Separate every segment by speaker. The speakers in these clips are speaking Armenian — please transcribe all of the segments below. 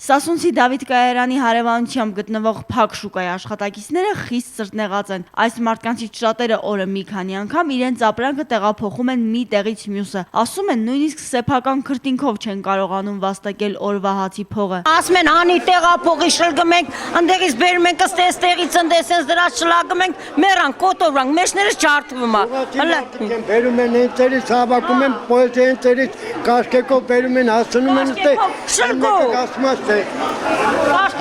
Speaker 1: Սասունցի Դավիթ Կայարյանի հարևանությամբ գտնվող փակ շուկայի աշխատակիցները խիստ սրտնեղած են։ Այս մարդկանցից շատերը օրը մի քանի անգամ իրենց ապրանքը տեղափոխում են մի տեղից մյուսը։ Ասում են նույնիսկ սեփական քրտինքով չեն կարողանում վաստակել օրվա հացի փողը։
Speaker 2: Ասում են անի տեղափոխի շլգում ենք, ընդեղից բերում ենք ստեղից ընդեսենց դրած շլագում ենք, մեռան կոտորվանք, մեջներս ջարդվում է։
Speaker 3: Բերում են ընծերից, հավաքում են պոեզիայից, կաշկեկով բերում են, հասնում են ստեղ։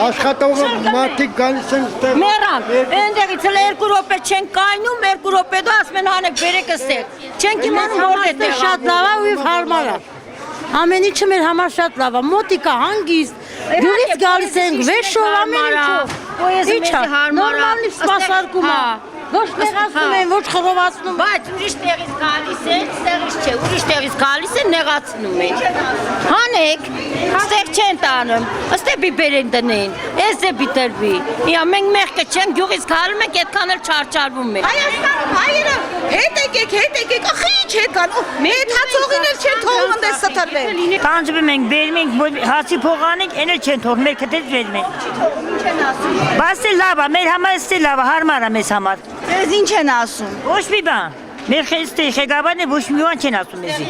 Speaker 3: Աշխատողը մարդիկ գալիս են ստեղ։
Speaker 2: Մեռան, ընդեղից էլ 2 րոպե չեն կայնում, 2 րոպե դու ասում են հանեք բերեք ստեղ։ Չենք իմանում որտեղ է։
Speaker 4: Շատ լավ է ու հարմար է։ Ամեն ինչը մեր համար շատ լավ է, մոտիկա, հանգիստ, դուրից գալիս ենք, վեշով, ամեն ինչով։
Speaker 2: Պոեզիա հարմար է։
Speaker 4: Նորմալի սպասարկում է։ Ոչ նեղացնում են, ոչ խռովացնում։
Speaker 2: Բայց ուրիշ տեղից գալիս են, ստեղից չէ, ուրիշ տեղից գալիս են, նեղացնում են։ Հանեք, ստեղ չեն տանում, ստեղ բիբերեն դնեն, ես դե բիտերվի։ Իա մենք մեղքը չենք, գյուղից գալում ենք, այդքան էլ չարչարվում ենք։
Speaker 5: Հայաստանում հայերը հետ եկեք, ախի ինչ հետ կան, մեր հացողին էլ չեն թողում ընդես սթրվել։
Speaker 6: Տանջվում ենք, բերում ենք, հացի փողանենք, այն էլ չեն թողում, մեր քթից բերում ենք։ Բայց է լավ է, մեր համար է լավ է, հարմար է մեզ համար։
Speaker 1: Ձեզ ինչ են ասում։
Speaker 6: Ոչ մի բան։ Մեր խեգաբարն է ոչ մի բան չեն ասում մեզի։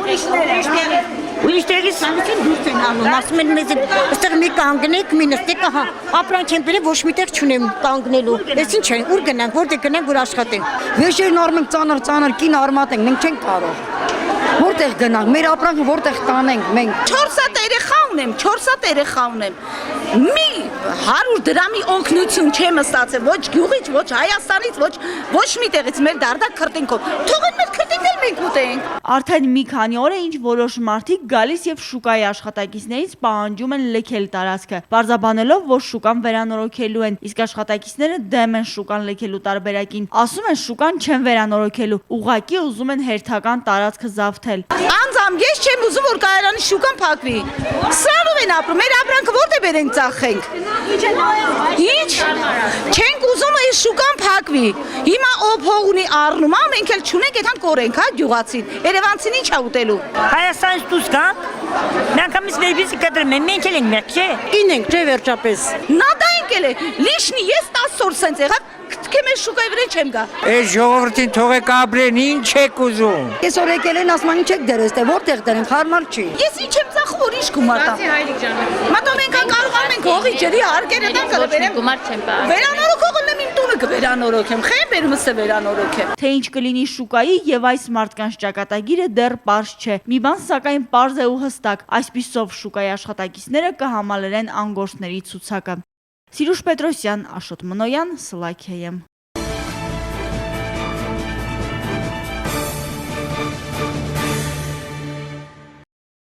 Speaker 6: Ուրիշ տեղից
Speaker 4: դուրս են անում, ասում են մեզ այստեղ մի կանգնեք, մի նստեք, ահա, ապրանք են բերել, ոչ միտեղ չունեմ կանգնելու։ Էս ինչ է, ուր գնանք, որտեղ գնանք, որ աշխատենք։
Speaker 7: Վեշերն առնում ենք ծանր կին արմատենք, մենք չենք կարող։ Որտեղ գնանք, մեր ապրանքը որտեղ տանենք մենք։
Speaker 5: 4 հատ երեխա ունեմ։ Մի 100 դրամի օգնություն չեմ ստացել, ոչ գյուղից, ոչ Հայաստանից, ոչ մի տեղից, մեր դարդակ քրտինքով։ Թողեն մեր քրտինքն մենք ուտենք։
Speaker 1: Արդեն մի քանի օր է ինչ որոշ մարդիկ գալիս եւ շուկայի աշխատակիցներից պահանջում են լքել տարածքը, բարձաբանելով, որ շուկան վերանորոգելու են, իսկ աշխատակիցները դեմ են շուկան լքելու տարբերակին։ Ասում են շուկան չեն վերանորոգելու, ուղղակի ուզում են հերթական տարածքը զավթել։
Speaker 5: Անձամ ես չեմ ուզում, որ Կայարանի շուկան փակվի։ Սրանով են ապրում, մեր ապրանքը որտե բերենք ծախենք։ Ինչ։ Չենք ուզում այս շուկան փակվի։ Հիմա ով հող ունի առնում, մենք էլ չունենք, այդքան կորենք, հա, գյուղացին։ Երևանցին ինչ է ուտելու։
Speaker 6: Հայաստանից դուրս գա։ Միանգամից ներբիզի կտրում են, մենք էլ ենք մեղք, չէ։
Speaker 4: Կին ենք, չէ վերջապես։
Speaker 5: Նադա ենք էլ է, լիշնի, ես 10 օր սենց եղավ, քթքեմ ես շուկայի վրա չեմ գա։
Speaker 8: Այս ժողովրդին թողեք ապրեն, ինչ եք ուզում։
Speaker 7: Այսօր եկել են ասում են ինչ եք դրել, որտեղ դրենք, հարմար չի։
Speaker 5: Ես ինչ եմ ծախում, որ ինչ գումար տամ։ Մատո մենք կարողանում ենք հողի ջրի հարկերը տան կլբերեմ։ Գումար չեմ բա։ Վերանորոգողն եմ իմ տունը կվերանորոգեմ, խեմ բերումս է վերանորոգեմ։
Speaker 1: Թե ինչ կլինի շուկայի եւ այս մարդկանց ճակատագիրը դեռ պարզ չէ։ Մի բան սակայն պարզ է ու հստակ, այսպիսով շուկայի աշխատակիցները կհամալրեն անգործների ցուցակը։ Սիրուշ Պետրոսյան, Աշոտ Մնոյան, Սլաքեյեմ։